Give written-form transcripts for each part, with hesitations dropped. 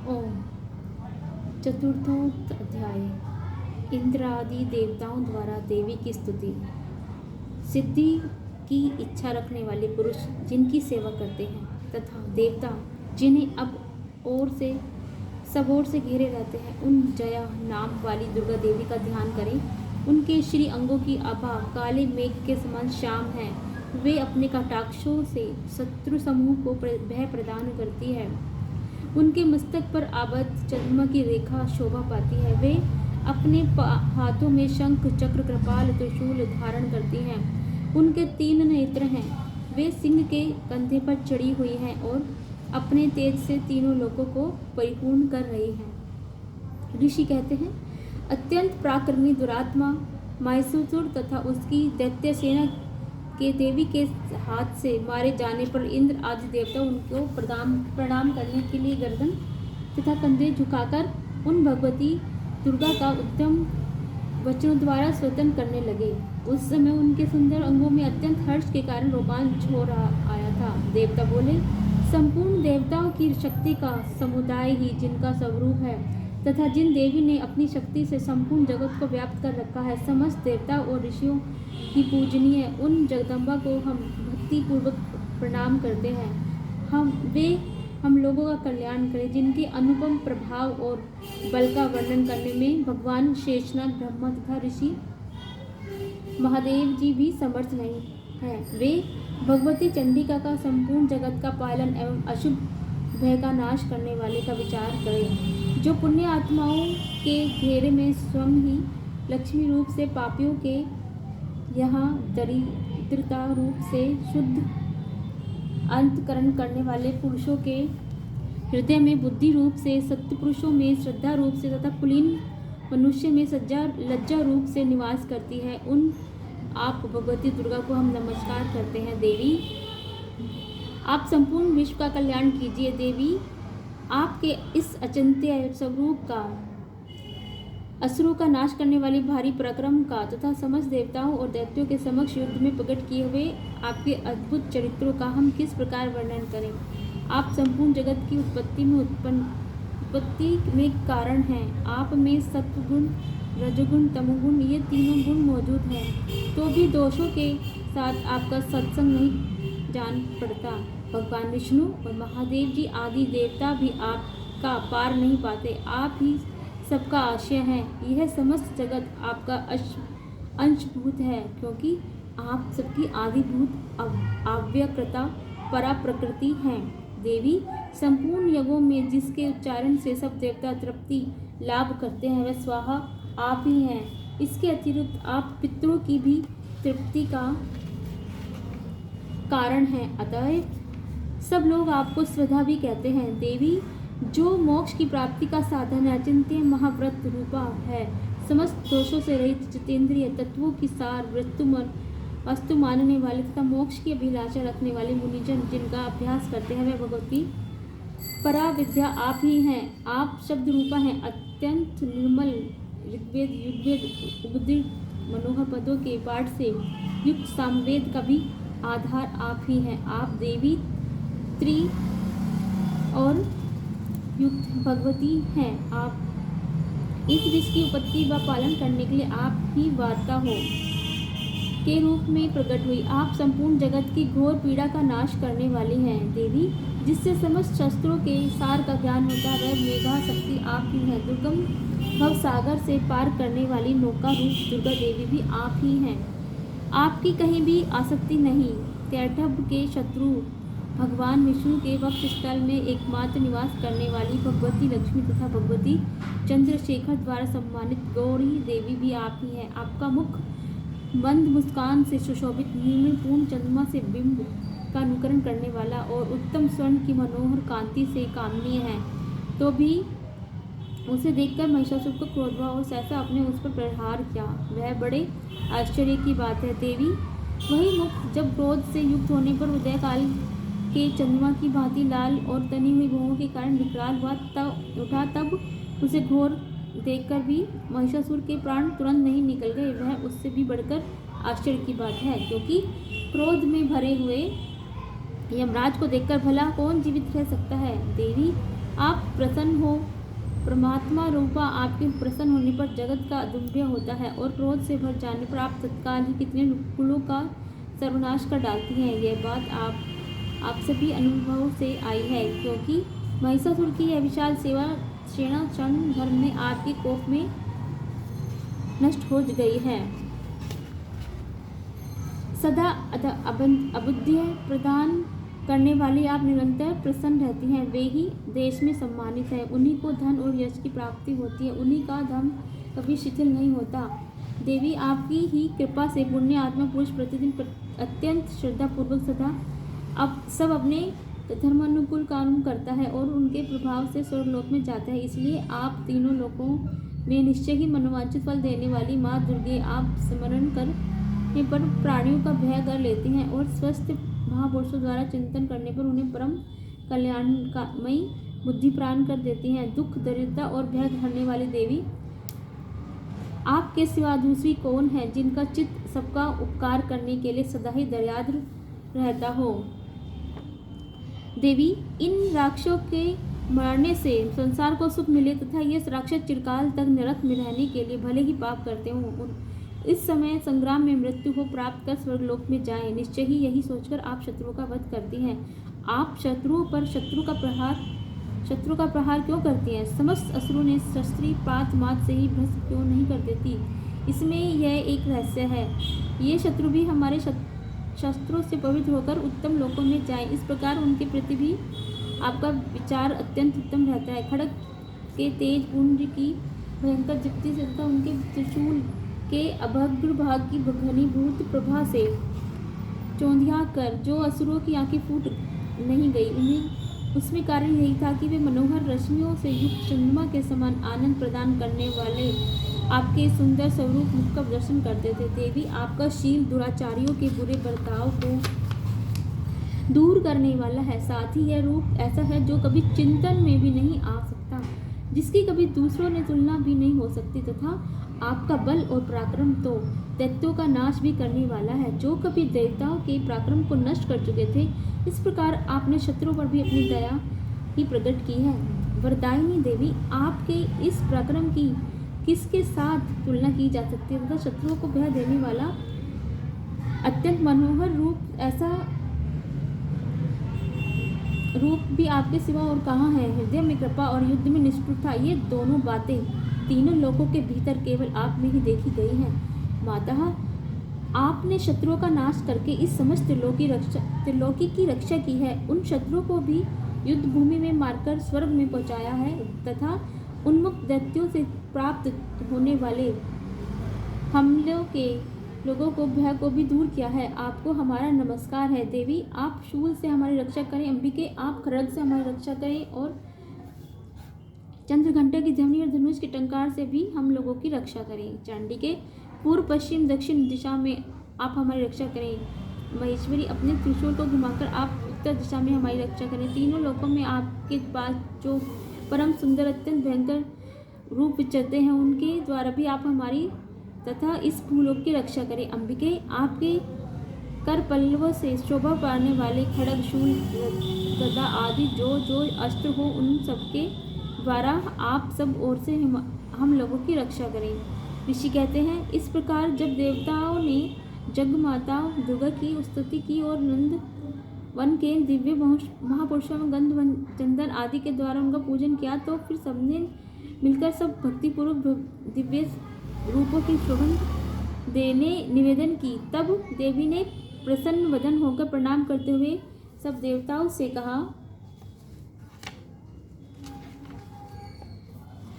ओम। चतुर्थों अध्याय। इंद्र आदि देवताओं द्वारा देवी की स्तुति। सिद्धि की इच्छा रखने वाले पुरुष जिनकी सेवा करते हैं तथा देवता जिन्हें सब ओर से घेरे रहते हैं, उन जया नाम वाली दुर्गा देवी का ध्यान करें। उनके श्री अंगों की आभा काले मेघ के समान श्याम है। वे अपने कटाक्षों से शत्रु समूह को भय प्रदान करती है। उनके मस्तक पर आबद्ध चंद्रमा की रेखा शोभा पाती है। वे अपने हाथों में शंख चक्र कृपाल त्रिशूल धारण करती हैं। उनके 3 नेत्र हैं। वे सिंह के कंधे पर चढ़ी हुई हैं और अपने तेज से तीनों लोकों को परिपूर्ण कर रही हैं। ऋषि कहते हैं, अत्यंत पराक्रमी दुरात्मा महिषासुर तथा उसकी दैत्य सेना के देवी के हाथ से मारे जाने पर इंद्र आदि देवता उनको प्रणाम करने के लिए गर्दन तथा कंधे झुकाकर उन भगवती दुर्गा का उत्तम वचनों द्वारा स्तोत्र करने लगे। उस समय उनके सुंदर अंगों में अत्यंत हर्ष के कारण रोमांच हो रहा आया था। देवता बोले, संपूर्ण देवताओं की शक्ति का समुदाय ही जिनका स्वरूप है तथा जिन देवी ने अपनी शक्ति से संपूर्ण जगत को व्याप्त कर रखा है, समस्त देवता और ऋषियों की पूजनीय उन जगदम्बा को हम भक्ति पूर्वक प्रणाम करते हैं। वे हम लोगों का कल्याण करें। जिनके अनुपम प्रभाव और बल का वर्णन करने में भगवान शेषनाग, ब्रह्मा तथा ऋषि महादेव जी भी समर्थ नहीं है। वे भगवती चंडिका का संपूर्ण जगत का पालन एवं अशुभ भय का नाश करने वाले का विचार करें। जो पुण्य आत्माओं के घेरे में स्वयं ही लक्ष्मी रूप से पापियों के यहाँ दरिद्रता रूप से शुद्ध अंतकरण करने वाले पुरुषों के हृदय में बुद्धि रूप से, सत्य पुरुषों में श्रद्धा रूप से तथा कुलीन मनुष्य में लज्जा रूप से निवास करती है, उन आप भगवती दुर्गा को हम नमस्कार करते हैं। देवी, आप संपूर्ण विश्व का कल्याण कीजिए। देवी, आपके इस अचिंत्य स्वरूप का, असुरों का नाश करने वाली भारी पराक्रम का तथा समस्त देवताओं और दैत्यों के समक्ष युद्ध में प्रकट किए हुए आपके अद्भुत चरित्रों का हम किस प्रकार वर्णन करें। आप संपूर्ण जगत की उत्पत्ति में कारण हैं। आप में सत्वगुण, रजोगुण, तमोगुण ये तीनों गुण मौजूद हैं, तो भी दोषों के साथ आपका सत्संग नहीं जान पड़ता। भगवान विष्णु और महादेव जी आदि देवता भी आपका पार नहीं पाते। आप ही सबका आश्रय है। यह समस्त जगत आपका अंशभूत है, क्योंकि आप सबकी आदिभूत अव्यकृता परा प्रकृति हैं। देवी, संपूर्ण यज्ञों में जिसके उच्चारण से सब देवता तृप्ति लाभ करते हैं, वह स्वाहा आप ही हैं। इसके अतिरिक्त आप पितरों की भी तृप्ति का कारण हैं। अतः सब लोग आपको स्वधा भी कहते हैं। देवी, जो मोक्ष की प्राप्ति का साधन है, अचिंत्य महाव्रत रूपा है, समस्त दोषों से रहित जितेंद्रिय तत्वों की सार वस्तु मानने वाले तथा मोक्ष की अभिलाषा रखने वाले मुनिजन जिनका अभ्यास करते हैं, वह भगवती परा विद्या आप ही हैं। आप शब्द रूपा हैं। अत्यंत निर्मल ऋग्वेद, युग्वेद, उपदित मनोहर पदों के पाठ से युक्त सामवेद का भी आधार आप ही हैं। आप देवी त्रि और युक्त भगवती हैं। आप इस विश्व की उत्पत्ति व पालन करने के लिए आप ही वार्ता हो के रूप में प्रकट हुई। आप संपूर्ण जगत की घोर पीड़ा का नाश करने वाली हैं। देवी, जिससे समस्त शस्त्रों के सार का ज्ञान होता है, वह मेघा शक्ति आप ही है। दुर्गम भव सागर से पार करने वाली नौका रूप दुर्गा देवी भी आप ही हैं। आपकी कहीं भी आसक्ति नहीं। कैटभ के शत्रु भगवान विष्णु के वक्षस्थल में एकमात्र निवास करने वाली भगवती लक्ष्मी तथा भगवती चंद्रशेखर द्वारा सम्मानित गौरी देवी भी आप ही हैं। आपका मुख मंद मुस्कान से सुशोभित निर्मलपूर्ण चंद्रमा से बिंब का अनुकरण करने वाला और उत्तम स्वर्ण की मनोहर कांति से कामनीय है, तो भी उसे देखकर महिषासुर को क्रोध हुआ और सहसा अपने उस पर प्रहार किया। वह बड़े आश्चर्य की बात है। देवी, वही मुख जब क्रोध से युक्त होने पर उदय काल के चंद्रमा की भांति लाल और तनी हुई भुवों के कारण विकराल उठा, तब उसे घोर देखकर भी महिषासुर के प्राण तुरंत नहीं निकल गए। वह उससे भी बढ़कर आश्चर्य की बात है, क्योंकि क्रोध में भरे हुए यमराज को देखकर भला कौन जीवित रह सकता है। देवी, आप प्रसन्न हो। परमात्मा रूपा आपके प्रसन्न होने पर जगत का अदम्य होता है और क्रोध से भर जाने पर आप तत्काल ही कितने कुलों का सर्वनाश कर डालती हैं। यह बात आप सभी अनुभव से आई है, क्योंकि महिषासुर की यह विशाल सेना क्षण भर में आपके कोप में नष्ट हो गई है। सदा अबुद्ध प्रदान करने वाली आप निरंतर प्रसन्न रहती हैं। वे ही देश में सम्मानित हैं, उन्हीं को धन और यश की प्राप्ति होती है, उन्हीं का धर्म कभी शिथिल नहीं होता। देवी आपकी ही कृपा से पुण्य आत्मा पुरुष प्रतिदिन अत्यंत श्रद्धापूर्वक सदा अब सब अपने धर्मानुकूल काम करता है और उनके प्रभाव से स्वर्गलोक में जाता है। इसलिए आप तीनों लोकों में निश्चय ही मनोवांछित फल देने वाली माँ दुर्गे आप स्मरण करने पर प्राणियों का भय कर लेती हैं और स्वस्थ महापुरुषों द्वारा चिंतन करने पर उन्हें परम कल्याणमयी बुद्धि प्रदान कर देती हैं। दुख दरिद्रता और भय हरने वाली देवी आपके सिवा दूसरी कौन है जिनका चित्त सबका उपकार करने के लिए सदा ही दयाद्र रहता हो। देवी, इन राक्षसों के मरने से संसार को सुख मिले तथा ये राक्षस चिरकाल तक नरक में रहने के लिए भले ही पाप करते हों, इस समय संग्राम में मृत्यु को प्राप्त कर स्वर्गलोक में जाएं। निश्चय ही यही सोचकर आप शत्रुओं का वध करती हैं। आप शत्रुओं पर शत्रु का प्रहार क्यों करती हैं? समस्त असुरों ने शस्त्री पात मात से ही भस्म क्यों नहीं कर देती? इसमें यह एक रहस्य है। ये शत्रु भी हमारे शस्त्रों से पवित्र होकर उत्तम लोकों में जाएं। इस प्रकार उनके प्रति भी आपका विचार अत्यंत उत्तम रहता है। खड़ग के तेज पुंज की भयंकर दीप्ति से तथा उनके त्रिशूल के अभद्र भाग की घनीभूत प्रभा से चौंधिया कर जो असुरों की आंखें फूट नहीं गई, उन्हें उसमें कारण यही था कि वे मनोहर रश्मियों से युक्त चंद्रमा के समान आनंद प्रदान करने वाले आपके सुंदर स्वरूप मुख का दर्शन करते थे। देवी, आपका शील दुराचारियों के बुरे बर्ताव को दूर करने वाला है। साथ ही यह रूप ऐसा है जो कभी चिंतन में भी नहीं आ सकता, जिसकी कभी दूसरों ने तुलना भी नहीं हो सकती, तथा आपका बल और पराक्रम तो दैत्यों का नाश भी करने वाला है, जो कभी देवताओं के पराक्रम को नष्ट कर चुके थे। इस प्रकार आपने शत्रुओं पर भी अपनी दया ही प्रकट की है। वरदायिनी देवी, आपके इस पराक्रम की किसके साथ तुलना की जा सकती है तथा शत्रुओं को भय देने वाला अत्यंत मनोहर रूप, ऐसा रूप भी आपके सिवा और कहाँ है? हृदय में कृपा और युद्ध में निष्ठुरता, ये दोनों बातें तीनों लोकों के भीतर केवल आप में ही देखी गई हैं। माता, आपने शत्रुओं का नाश करके इस समस्त त्रिलोकी की रक्षा की है। उन शत्रुओं को भी युद्ध भूमि में मारकर स्वर्ग में पहुंचाया है तथा उन्मुक्त दैत्यों से प्राप्त होने वाले हमलों के लोगों को भय को भी दूर किया है। आपको हमारा नमस्कार है। देवी, आप शूल से हमारी रक्षा करें। अंबिके, आप खड्ग से हमारी रक्षा करें और चंद्रघंटा की ध्वनि और धनुष के टंकार से भी हम लोगों की रक्षा करें। चांडिके, पूर्व पश्चिम दक्षिण दिशा में आप हमारी रक्षा करें। महेश्वरी, अपने त्रिशूल को घुमाकर आप उत्तर दिशा में हमारी रक्षा करें। तीनों लोकों में आपके पास जो परम सुंदर अत्यंत भयंकर रूप विचरते हैं, उनके द्वारा भी आप हमारी तथा इस भूलोक की रक्षा करें। अंबिके, आपके कर पल्लवों से शोभा पाने वाले खड्ग, शूल, गदा आदि जो अस्त्र हो, उन सबके द्वारा आप सब ओर से हम लोगों की रक्षा करें। ऋषि कहते हैं, इस प्रकार जब देवताओं ने जगमाता दुर्गा की स्तुति की और नंद वन के दिव्य महापुरुषों में गंध चंदन आदि के द्वारा उनका पूजन किया, तो फिर सबने मिलकर सब भक्तिपूर्वक दिव्य रूपों की शोभन देने निवेदन की। तब देवी ने प्रसन्न वदन होकर प्रणाम करते हुए सब देवताओं से कहा।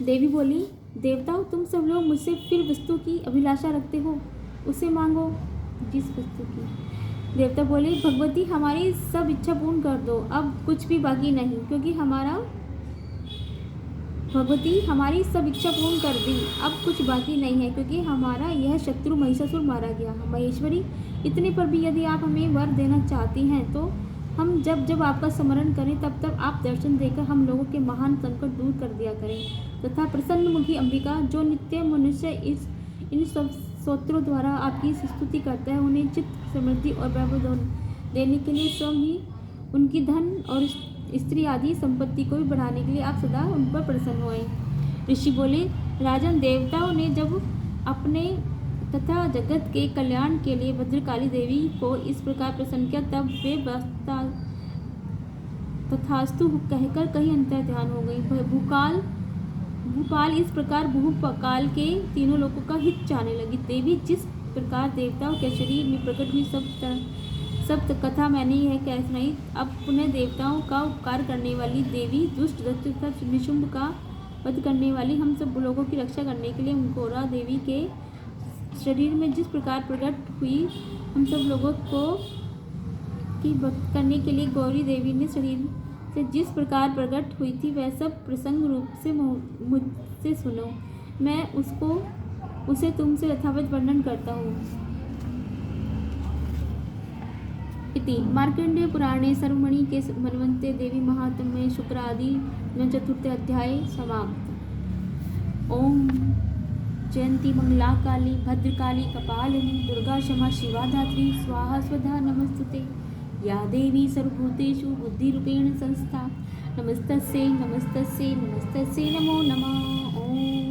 देवी बोली, देवताओं, तुम सब लोग मुझसे फिर वस्तु की अभिलाषा रखते हो, उसे मांगो। जिस वस्तु की? देवता बोले, भगवती, हमारी सब इच्छा पूर्ण कर दो, अब कुछ भी बाकी नहीं, क्योंकि भगवती, हमारी सब इच्छा पूर्ण कर दी, अब कुछ बाकी नहीं है, क्योंकि हमारा यह शत्रु महिषासुर मारा गया। महेश्वरी, इतने पर भी यदि आप हमें वर देना चाहती हैं, तो हम जब जब आपका स्मरण करें तब तब आप दर्शन देकर हम लोगों के महान संकट दूर कर दिया करें। तथा प्रसन्न मुखी अंबिका, जो नित्य मनुष्य इन सब स्तोत्रों द्वारा आपकी स्तुति करता है, उन्हें चित्त समृद्धि और वैभव देने के लिए स्वयं ही उनकी धन और स्त्री आदि संपत्ति को भी बढ़ाने के लिए आप सदा उन पर प्रसन्न होएं। ऋषि बोले, राजन, देवताओं ने जब अपने तथा जगत के कल्याण के लिए भद्रकाली देवी को इस प्रकार प्रसन्न किया, तब वे तथास्तु कहकर कहीं अंतर ध्यान हो गई। भूपाल इस प्रकार भूपाल के तीनों लोगों का हित चाहने लगी। देवी जिस प्रकार देवताओं के शरीर में प्रकट हुई सब कथा मैंने यह कह सुनाई। अब पुनः देवताओं का उपकार करने वाली देवी, दुष्ट दत्त तथा निशुंभ का वध करने वाली, हम सब लोगों की रक्षा करने के लिए गौरा देवी के शरीर में जिस प्रकार प्रकट हुई, हम सब लोगों को की भक्त करने के लिए गौरी देवी ने शरीर से जिस प्रकार प्रकट हुई थी, वह सब प्रसंग रूप से मुझसे सुनो। मैं उसे तुमसे यथावत वर्णन करता हूँ। इति मार्कंडेय पुराणे सर्वमणि के मन्वन्ते देवी महात्म्ये शुक्रादि चतुर्थ अध्याय समाप्त। ओम जयंती मंगला काली भद्रकाली कपालिनी दुर्गा क्षमा शिवा धात्री स्वाहा स्वधा नमस्तुते। या देवी सर्वभूतेषु बुद्धिरूपेण संस्था नमस्तस्यै नमस्तस्यै नमस्तस्यै नमो नमः। ओम।